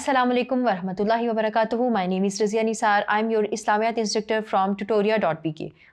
Assalamu alaikum warahmatullahi wabarakatuh. My name is Razia Nisar. I'm your Islamiyat instructor from tutoria.pk.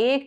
1,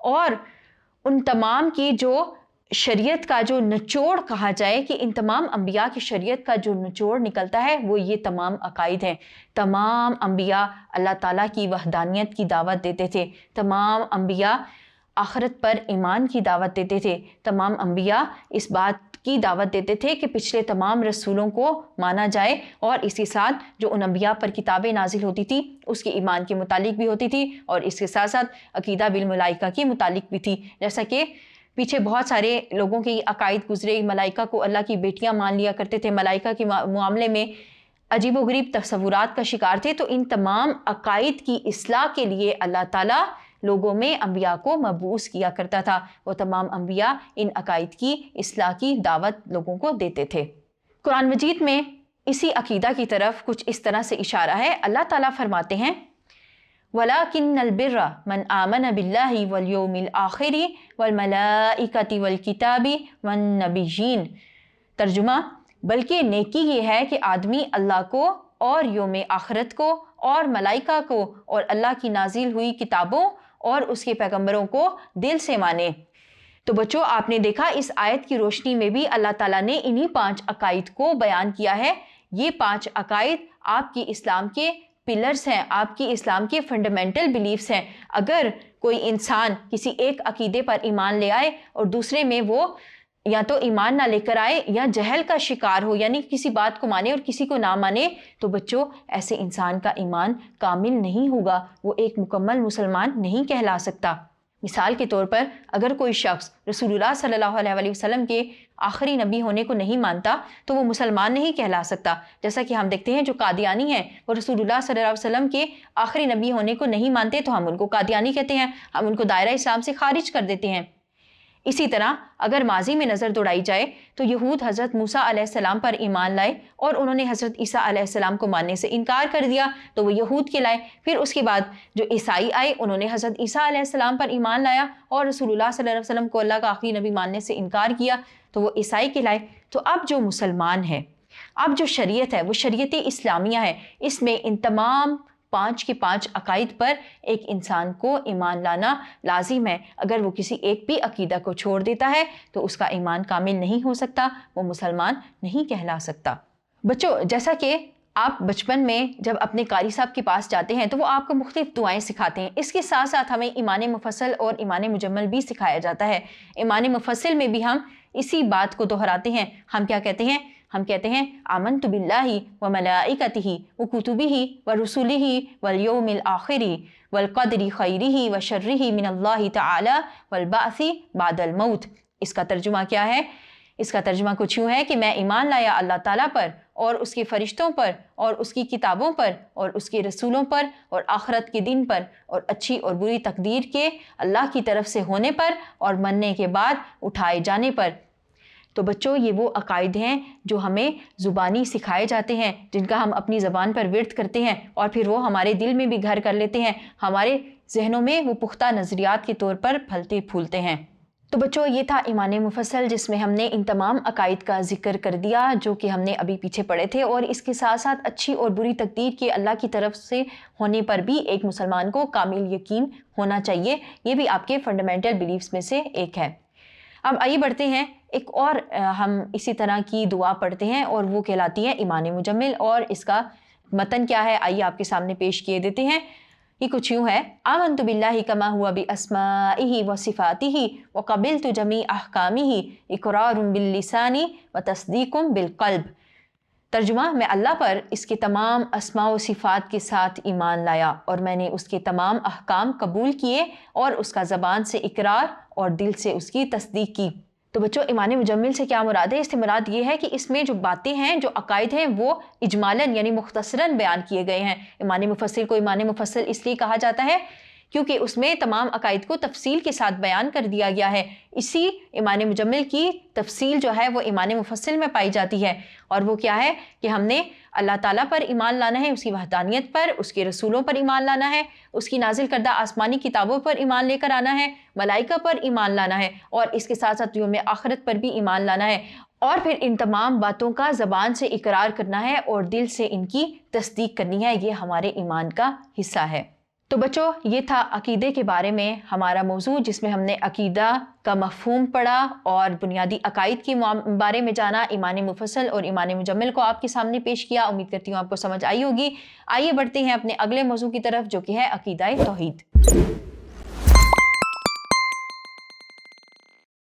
اور ان تمام کی جو شریعت کا جو نچوڑ کہا جائے کہ ان تمام انبیاء کی شریعت کا جو نچوڑ نکلتا ہے وہ یہ تمام عقائد ہیں۔ تمام انبیاء اللہ تعالیٰ کی وحدانیت کی دعوت دیتے تھے، تمام انبیاء آخرت پر ایمان کی دعوت دیتے تھے، تمام انبیاء اس بات کی دعوت دیتے تھے کہ پچھلے تمام رسولوں کو مانا جائے، اور اس کے ساتھ جو ان انبیاء پر کتابیں نازل ہوتی تھی اس کے ایمان کے متعلق بھی ہوتی تھی، اور اس کے ساتھ ساتھ عقیدہ بالملائکہ کے متعلق بھی تھی۔ جیسا کہ پیچھے بہت سارے لوگوں کی عقائد گزرے، ملائکہ کو اللہ کی بیٹیاں مان لیا کرتے تھے، ملائکہ کے معاملے میں عجیب و غریب تصورات کا شکار تھے۔ تو ان تمام عقائد کی اصلاح کے لیے اللہ تعالیٰ لوگوں میں انبیاء کو مبعوث کیا کرتا تھا، وہ تمام انبیاء ان عقائد کی اصلاح کی دعوت لوگوں کو دیتے تھے۔ قرآن مجید میں اسی عقیدہ کی طرف کچھ اس طرح سے اشارہ ہے۔ اللہ تعالیٰ فرماتے ہیں وَلَكِنَّ الْبِرَّ مَنْ آمَنَ بِاللَّهِ وَالْيَوْمِ الْآخِرِ وَالْمَلَائِكَةِ وَالْكِتَابِ وَالنَّبِيِّينَ۔ ترجمہ، بلکہ نیکی یہ ہے کہ آدمی اللہ کو اور یوم آخرت کو اور ملائکہ کو اور اللہ کی نازل ہوئی کتابوں اور اس کے پیغمبروں کو دل سے مانے۔ تو بچوں، آپ نے دیکھا اس آیت کی روشنی میں بھی اللہ تعالیٰ نے انہی 5 عقائد کو بیان کیا ہے۔ یہ 5 عقائد آپ کی اسلام کے پلرز ہیں، آپ کی اسلام کے فنڈامنٹل بلیفز ہیں۔ اگر کوئی انسان کسی ایک عقیدے پر ایمان لے آئے اور دوسرے میں وہ یا تو ایمان نہ لے کر آئے یا جہل کا شکار ہو، یعنی کسی بات کو مانے اور کسی کو نہ مانے، تو بچوں ایسے انسان کا ایمان کامل نہیں ہوگا، وہ ایک مکمل مسلمان نہیں کہلا سکتا۔ مثال کے طور پر اگر کوئی شخص رسول اللہ صلی اللہ علیہ وسلم کے آخری نبی ہونے کو نہیں مانتا تو وہ مسلمان نہیں کہلا سکتا۔ جیسا کہ ہم دیکھتے ہیں جو قادیانی ہیں وہ رسول اللہ صلی اللہ علیہ وسلم کے آخری نبی ہونے کو نہیں مانتے تو ہم ان کو قادیانی کہتے ہیں، ہم ان کو دائرہ اسلام سے خارج کر دیتے ہیں۔ اسی طرح اگر ماضی میں نظر دوڑائی جائے تو یہود حضرت موسیٰ علیہ السلام پر ایمان لائے اور انہوں نے حضرت عیسیٰ علیہ السلام کو ماننے سے انکار کر دیا تو وہ یہود کے لائے۔ پھر اس کے بعد جو عیسائی آئے انہوں نے حضرت عیسیٰ علیہ السلام پر ایمان لایا اور رسول اللہ صلی اللہ علیہ وسلم کو اللہ کا آخری نبی ماننے سے انکار کیا تو وہ عیسائی کے لائے۔ تو اب جو مسلمان ہے، اب جو شریعت ہے وہ شریعت اسلامیہ ہے، اس میں ان تمام 5 کے 5 عقائد پر ایک انسان کو ایمان لانا لازم ہے۔ اگر وہ کسی ایک بھی عقیدہ کو چھوڑ دیتا ہے تو اس کا ایمان کامل نہیں ہو سکتا، وہ مسلمان نہیں کہلا سکتا۔ بچوں، جیسا کہ آپ بچپن میں جب اپنے قاری صاحب کے پاس جاتے ہیں تو وہ آپ کو مختلف دعائیں سکھاتے ہیں، اس کے ساتھ ساتھ ہمیں ایمان مفصل اور ایمان مجمل بھی سکھایا جاتا ہے۔ ایمان مفصل میں بھی ہم اسی بات کو دہراتے ہیں۔ ہم کیا کہتے ہیں؟ ہم کہتے ہیں آمنت باللہ وملائکتہ وکتبہ ورسلہ والیوم الآخر والقدر خیرہ وشرہ من اللہ تعالی والبعث بعد الموت۔ اس کا ترجمہ کیا ہے؟ اس کا ترجمہ کچھ یوں ہے کہ میں ایمان لایا اللہ تعالیٰ پر اور اس کے فرشتوں پر اور اس کی کتابوں پر اور اس کے رسولوں پر اور آخرت کے دن پر اور اچھی اور بری تقدیر کے اللہ کی طرف سے ہونے پر اور مرنے کے بعد اٹھائے جانے پر۔ تو بچوں، یہ وہ عقائد ہیں جو ہمیں زبانی سکھائے جاتے ہیں، جن کا ہم اپنی زبان پر ورد کرتے ہیں اور پھر وہ ہمارے دل میں بھی گھر کر لیتے ہیں، ہمارے ذہنوں میں وہ پختہ نظریات کے طور پر پھلتے پھولتے ہیں۔ تو بچوں، یہ تھا ایمان مفصل جس میں ہم نے ان تمام عقائد کا ذکر کر دیا جو کہ ہم نے ابھی پیچھے پڑھے تھے، اور اس کے ساتھ ساتھ اچھی اور بری تقدیر کے اللہ کی طرف سے ہونے پر بھی ایک مسلمان کو کامل یقین ہونا چاہیے۔ یہ بھی آپ کے فنڈامنٹل بلیفز میں سے ایک ہے۔ اب آئیے بڑھتے ہیں، ایک اور ہم اسی طرح کی دعا پڑھتے ہیں اور وہ کہلاتی ہے ایمان مجمل، اور اس کا متن کیا ہے آئیے آپ کے سامنے پیش کیے دیتے ہیں۔ یہ کچھ یوں ہے: آمنت باللہ کما ہوا باسمائہ وصفاتہ وقبلت جمیع احکامہ اقرار باللسان وتصدیق بالقلب۔ ترجمہ: میں اللہ پر اس کے تمام اسماء و صفات کے ساتھ ایمان لایا اور میں نے اس کے تمام احکام قبول کیے اور اس کا زبان سے اقرار اور دل سے اس کی تصدیق کی۔ تو بچوں، ایمان مجمل سے کیا مراد ہے؟ اس سے مراد یہ ہے کہ اس میں جو باتیں ہیں، جو عقائد ہیں، وہ اجمالاً یعنی مختصراً بیان کیے گئے ہیں۔ ایمان مفصل کو ایمان مفصل اس لیے کہا جاتا ہے کیونکہ اس میں تمام عقائد کو تفصیل کے ساتھ بیان کر دیا گیا ہے۔ اسی ایمان مجمل کی تفصیل جو ہے وہ ایمان مفصل میں پائی جاتی ہے، اور وہ کیا ہے کہ ہم نے اللہ تعالیٰ پر ایمان لانا ہے، اس کی وحدانیت پر، اس کے رسولوں پر ایمان لانا ہے، اس کی نازل کردہ آسمانی کتابوں پر ایمان لے کر آنا ہے، ملائکہ پر ایمان لانا ہے، اور اس کے ساتھ ساتھ یوم آخرت پر بھی ایمان لانا ہے، اور پھر ان تمام باتوں کا زبان سے اقرار کرنا ہے اور دل سے ان کی تصدیق کرنی ہے۔ یہ ہمارے ایمان کا حصہ ہے۔ تو بچوں، یہ تھا عقیدے کے بارے میں ہمارا موضوع، جس میں ہم نے عقیدہ کا مفہوم پڑھا اور بنیادی عقائد کے بارے میں جانا۔ ایمان مفصل اور ایمان مجمل کو آپ کے سامنے پیش کیا۔ امید کرتی ہوں آپ کو سمجھ آئی ہوگی۔ آئیے بڑھتے ہیں اپنے اگلے موضوع کی طرف، جو کہ ہے عقیدہ توحید۔